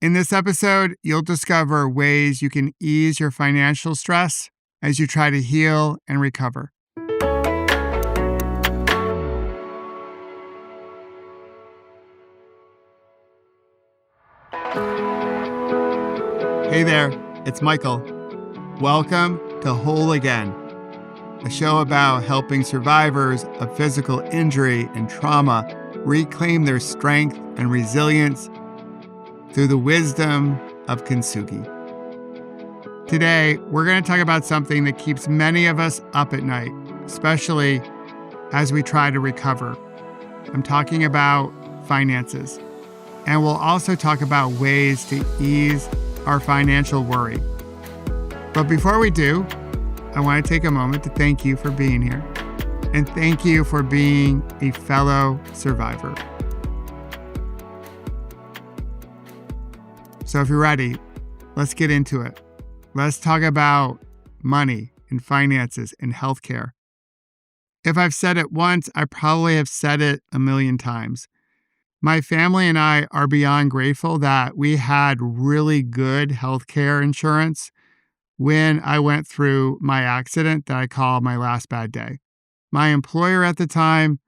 In this episode, you'll discover ways you can ease your financial stress as you try to heal and recover. Hey there, it's Michael. Welcome to Whole Again, a show about helping survivors of physical injury and trauma reclaim their strength and resilience through the wisdom of Kintsugi. Today, we're going to talk about something that keeps many of us up at night, especially as we try to recover. I'm talking about finances. And we'll also talk about ways to ease our financial worry. But before we do, I want to take a moment to thank you for being here. And thank you for being a fellow survivor. So if you're ready, let's get into it. Let's talk about money and finances and healthcare. If I've said it once, I probably have said it a million times. My family and I are beyond grateful that we had really good healthcare insurance when I went through my accident that I call my last bad day. My employer at the time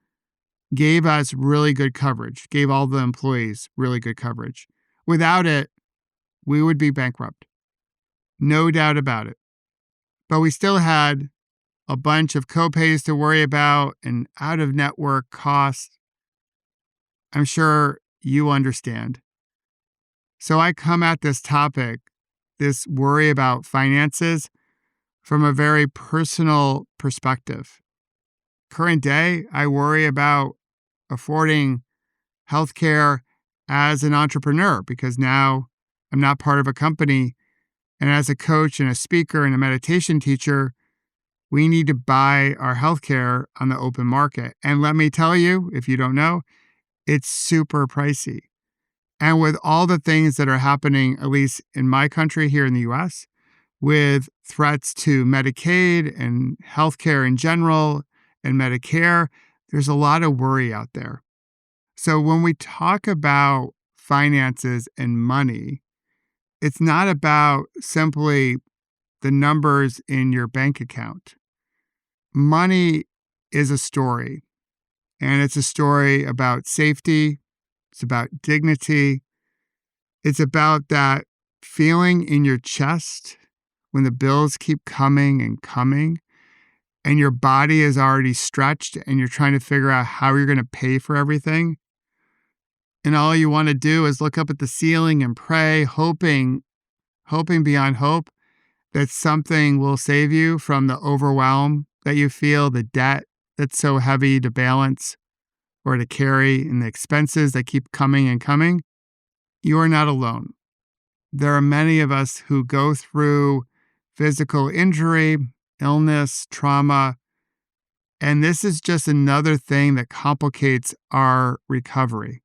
gave us really good coverage, gave all the employees really good coverage. Without it, we would be bankrupt. No doubt about it. But we still had a bunch of copays to worry about and out-of-network costs. I'm sure you understand. So I come at this topic, this worry about finances, from a very personal perspective. Current day, I worry about affording healthcare as an entrepreneur because now I'm not part of a company. And as a coach and a speaker and a meditation teacher, we need to buy our healthcare on the open market. And let me tell you, if you don't know, it's super pricey. And with all the things that are happening, at least in my country here in the US, with threats to Medicaid and healthcare in general and Medicare, there's a lot of worry out there. So when we talk about finances and money, it's not about simply the numbers in your bank account. Money is a story, and it's a story about safety. It's about dignity. It's about that feeling in your chest when the bills keep coming and coming, and your body is already stretched, and you're trying to figure out how you're going to pay for everything. And all you want to do is look up at the ceiling and pray, hoping beyond hope that something will save you from the overwhelm that you feel, the debt that's so heavy to balance or to carry, and the expenses that keep coming and coming. You are not alone. There are many of us who go through physical injury, illness, trauma, and this is just another thing that complicates our recovery.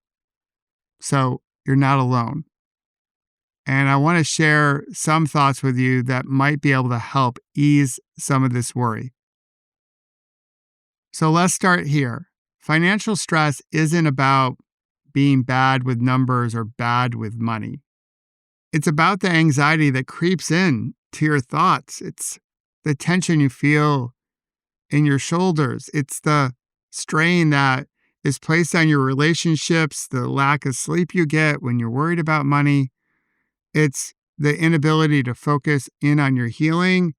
So you're not alone. And I want to share some thoughts with you that might be able to help ease some of this worry. So let's start here. Financial stress isn't about being bad with numbers or bad with money. It's about the anxiety that creeps in to your thoughts. It's the tension you feel in your shoulders. It's the strain that is placed on your relationships, the lack of sleep you get when you're worried about money. It's the inability to focus in on your healing.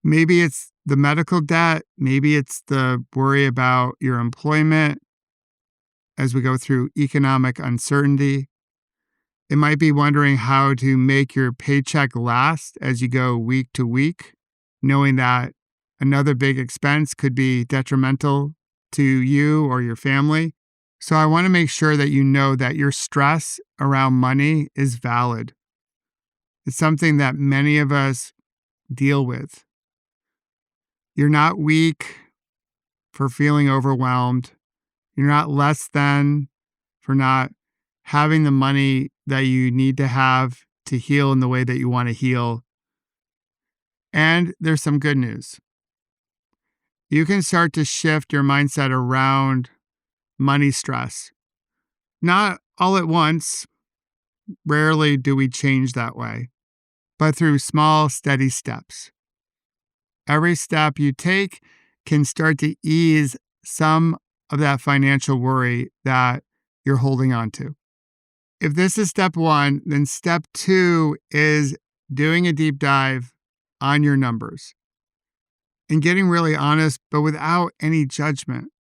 Maybe it's the medical debt. Maybe it's the worry about your employment as we go through economic uncertainty. It might be wondering how to make your paycheck last as you go week to week, knowing that another big expense could be detrimental to you or your family. So I want to make sure that you know that your stress around money is valid. It's something that many of us deal with. You're not weak for feeling overwhelmed. You're not less than for not having the money that you need to have to heal in the way that you want to heal. And there's some good news. You can start to shift your mindset around money stress. Not all at once. rarely do we change that way, but through small, steady steps. Every step you take can start to ease some of that financial worry that you're holding on to. If this is step one, then step two is doing a deep dive on your numbers and getting really honest, but without any judgment.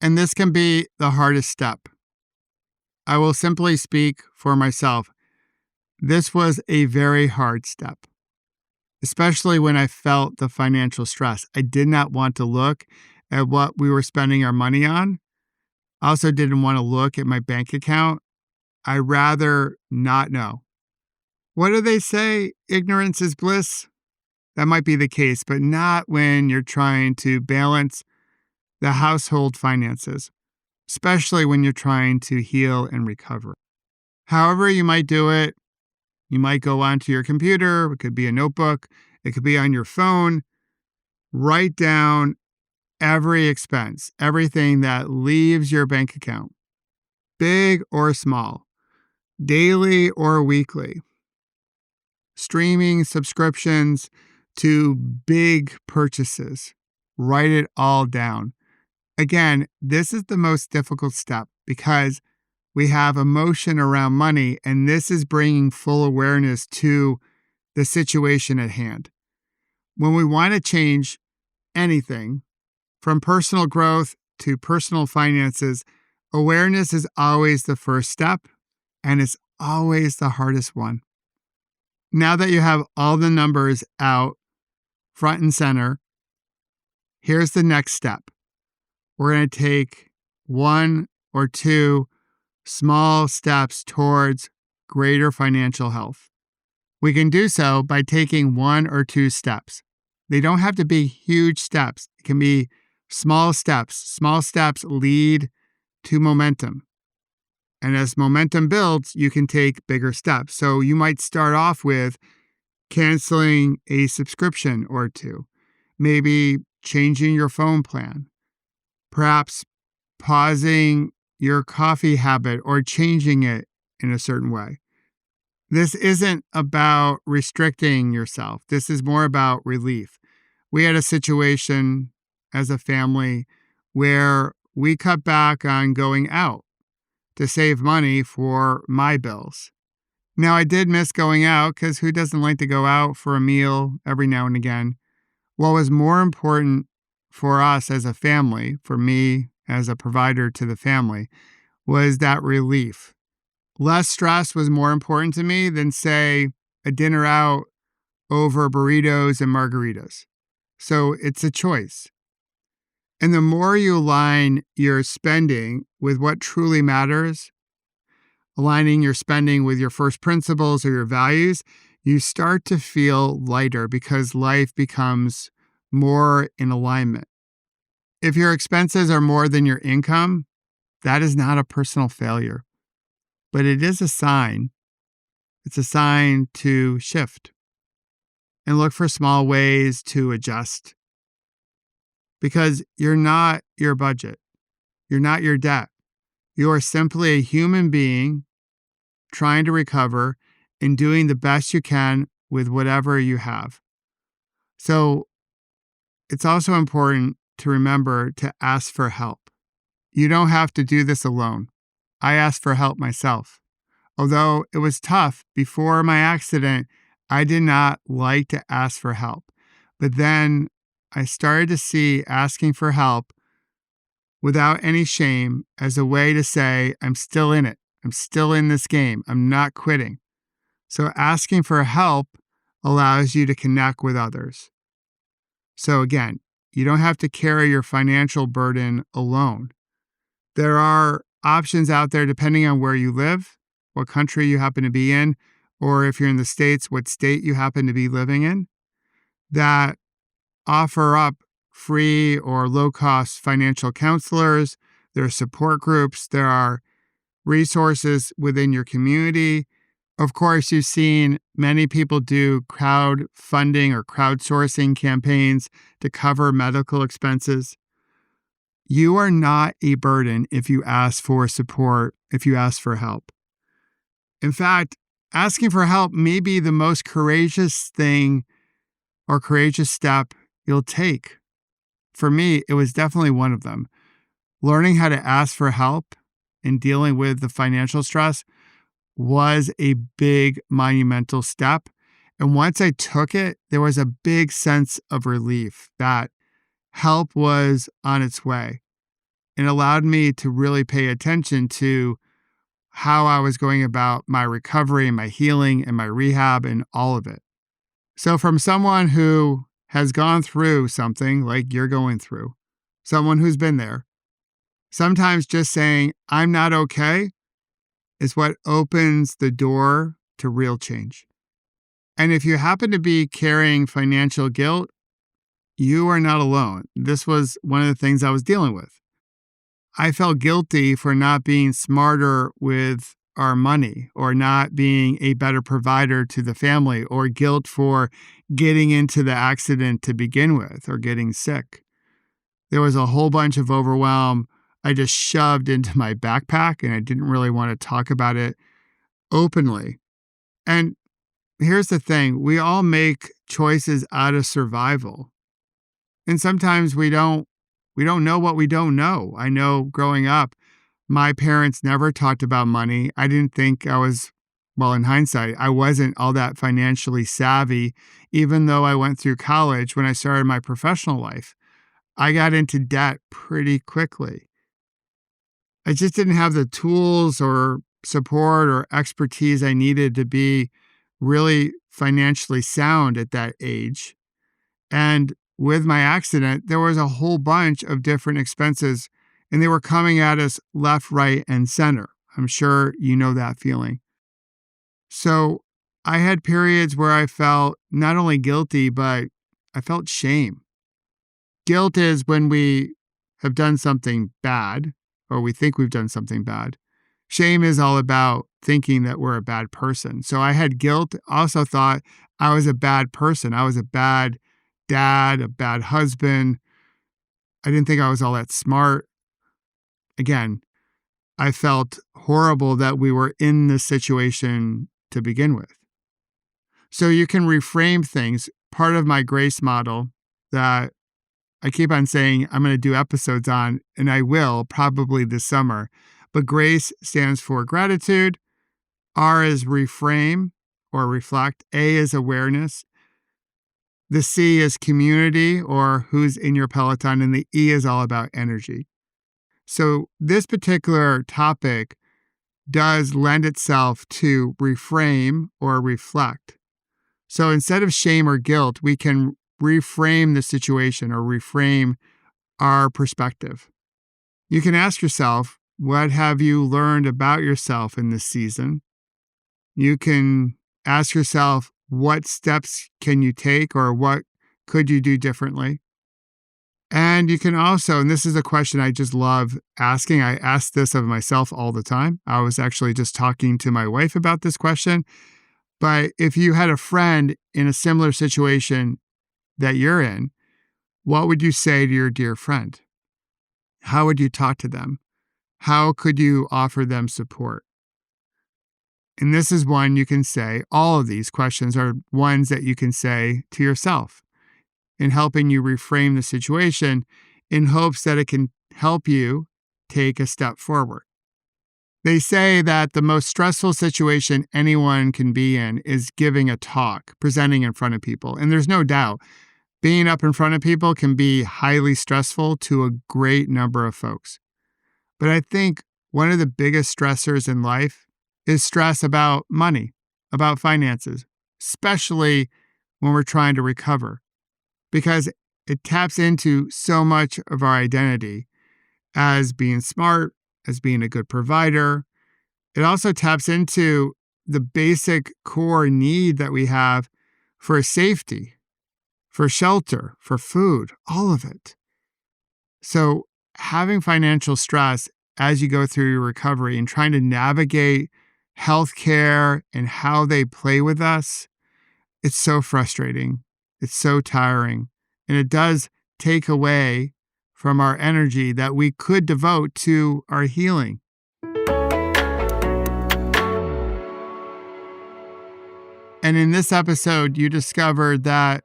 And this can be the hardest step. I will simply speak for myself. This was a very hard step, especially when I felt the financial stress. I did not want to look at what we were spending our money on. I also didn't want to look at my bank account. I'd rather not know. What do they say? Ignorance is bliss? That might be the case, but not when you're trying to balance the household finances, especially when you're trying to heal and recover. However you might do it, you might go onto your computer, it could be a notebook, it could be on your phone. Write down every expense, everything that leaves your bank account, big or small, daily or weekly, streaming subscriptions to big purchases. Write it all down. Again, this is the most difficult step because we have emotion around money, and this is bringing full awareness to the situation at hand. When we want to change anything, from personal growth to personal finances, awareness is always the first step, and it's always the hardest one. Now that you have all the numbers out front and center, here's the next step. We're going to take one or two small steps towards greater financial health. We can do so by taking one or two steps. They don't have to be huge steps. It can be small steps. Small steps lead to momentum. And as momentum builds, you can take bigger steps. So you might start off with canceling a subscription or two, maybe changing your phone plan, perhaps pausing your coffee habit or changing it in a certain way. This isn't about restricting yourself. This is more about relief. We had a situation as a family where we cut back on going out to save money for my bills. Now, I did miss going out because who doesn't like to go out for a meal every now and again? What was more important for us as a family, for me as a provider to the family, was that relief. Less stress was more important to me than, say, a dinner out over burritos and margaritas. So it's a choice. And the more you align your spending with what truly matters, aligning your spending with your first principles or your values, you start to feel lighter because life becomes more in alignment. If your expenses are more than your income, that is not a personal failure, but it is a sign. It's a sign to shift and look for small ways to adjust. Because you're not your budget. You're not your debt. You are simply a human being trying to recover and doing the best you can with whatever you have. So it's also important to remember to ask for help. You don't have to do this alone. I asked for help myself. Although it was tough before my accident, I did not like to ask for help. But then I started to see asking for help without any shame as a way to say, I'm still in it. I'm still in this game. I'm not quitting. So asking for help allows you to connect with others. So again, you don't have to carry your financial burden alone. There are options out there depending on where you live, what country you happen to be in, or if you're in the States, what state you happen to be living in, that offer up free or low-cost financial counselors. There are support groups. There are resources within your community. Of course, you've seen many people do crowdfunding or crowdsourcing campaigns to cover medical expenses. You are not a burden if you ask for support, if you ask for help. In fact, asking for help may be the most courageous thing or courageous step you'll take. For me, it was definitely one of them. Learning how to ask for help in dealing with the financial stress was a big monumental step. And once I took it, there was a big sense of relief that help was on its way. It allowed me to really pay attention to how I was going about my recovery and my healing and my rehab and all of it. So, from someone who has gone through something like you're going through, someone who's been there, sometimes just saying, I'm not okay, is what opens the door to real change. And if you happen to be carrying financial guilt, you are not alone. This was one of the things I was dealing with. I felt guilty for not being smarter with our money or not being a better provider to the family, or guilt for getting into the accident to begin with or getting sick. There was a whole bunch of overwhelm I just shoved into my backpack, and I didn't really want to talk about it openly. And here's the thing, we all make choices out of survival. And sometimes we don't know what we don't know. I know growing up, my parents never talked about money. I didn't think I was, well, in hindsight, I wasn't all that financially savvy, even though I went through college. When I started my professional life, I got into debt pretty quickly. I just didn't have the tools or support or expertise I needed to be really financially sound at that age. And with my accident, there was a whole bunch of different expenses, and they were coming at us left, right, and center. I'm sure you know that feeling. So I had periods where I felt not only guilty, but I felt shame. Guilt is when we have done something bad, or we think we've done something bad. Shame is all about thinking that we're a bad person. So I had guilt, also thought I was a bad person. I was a bad dad, a bad husband. I didn't think I was all that smart. Again, I felt horrible that we were in this situation to begin with. So you can reframe things. Part of my grace model that I keep on saying I'm going to do episodes on, and I will probably this summer. But grace stands for gratitude. R is reframe or reflect. A is awareness. The C is community, or who's in your Peloton. And the E is all about energy. So this particular topic does lend itself to reframe or reflect. So instead of shame or guilt, we can reframe the situation or reframe our perspective. You can ask yourself, what have you learned about yourself in this season? You can ask yourself, what steps can you take, or what could you do differently? And you can also, and this is a question I just love asking. I ask this of myself all the time. I was actually just talking to my wife about this question. But if you had a friend in a similar situation that you're in, what would you say to your dear friend? How would you talk to them? How could you offer them support? And this is one you can say, all of these questions are ones that you can say to yourself in helping you reframe the situation in hopes that it can help you take a step forward. They say that the most stressful situation anyone can be in is giving a talk, presenting in front of people. And there's no doubt, being up in front of people can be highly stressful to a great number of folks. But I think one of the biggest stressors in life is stress about money, about finances, especially when we're trying to recover, because it taps into so much of our identity as being smart, as being a good provider. It also taps into the basic core need that we have for safety, for shelter, for food, all of it. So having financial stress as you go through your recovery and trying to navigate healthcare and how they play with us, it's so frustrating. It's so tiring. And it does take away from our energy that we could devote to our healing. And in this episode, you discovered that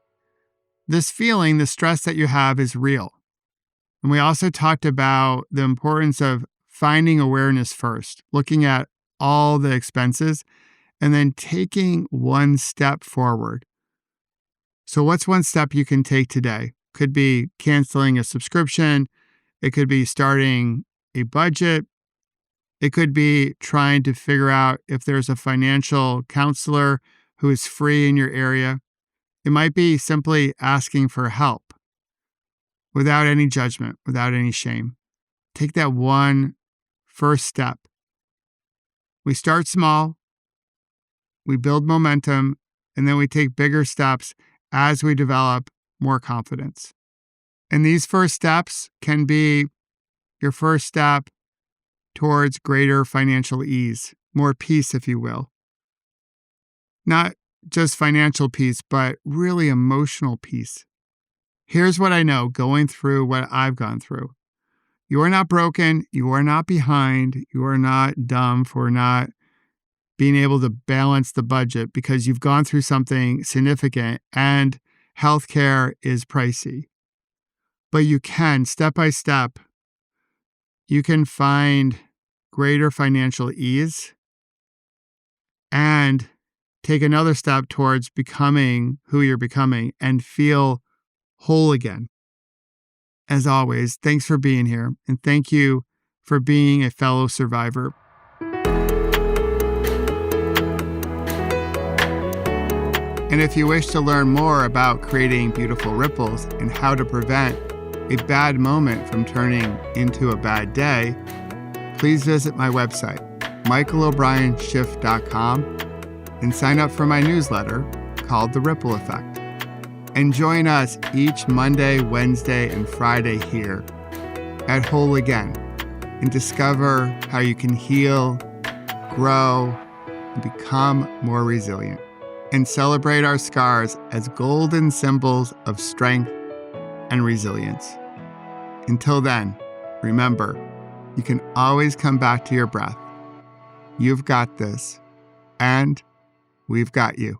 this feeling, the stress that you have, is real. And we also talked about the importance of finding awareness first, looking at all the expenses, and then taking one step forward. So what's one step you can take today? Could be canceling a subscription. It could be starting a budget. It could be trying to figure out if there's a financial counselor who is free in your area. It might be simply asking for help without any judgment, without any shame. Take that one first step. We start small, we build momentum, and then we take bigger steps as we develop more confidence. And these first steps can be your first step towards greater financial ease, more peace, if you will. Not just financial peace, but really emotional peace. Here's what I know going through what I've gone through. You are not broken. You are not behind. You are not dumb for not being able to balance the budget because you've gone through something significant and healthcare is pricey. But you can, step by step, you can find greater financial ease and take another step towards becoming who you're becoming and feel whole again. As always, thanks for being here, and thank you for being a fellow survivor. And if you wish to learn more about creating beautiful ripples and how to prevent a bad moment from turning into a bad day, please visit my website, michaelobrienshift.com, and sign up for my newsletter called The Ripple Effect. And join us each Monday, Wednesday, and Friday here at Whole Again and discover how you can heal, grow, and become more resilient. And celebrate our scars as golden symbols of strength and resilience. Until then, remember, you can always come back to your breath. You've got this, and we've got you.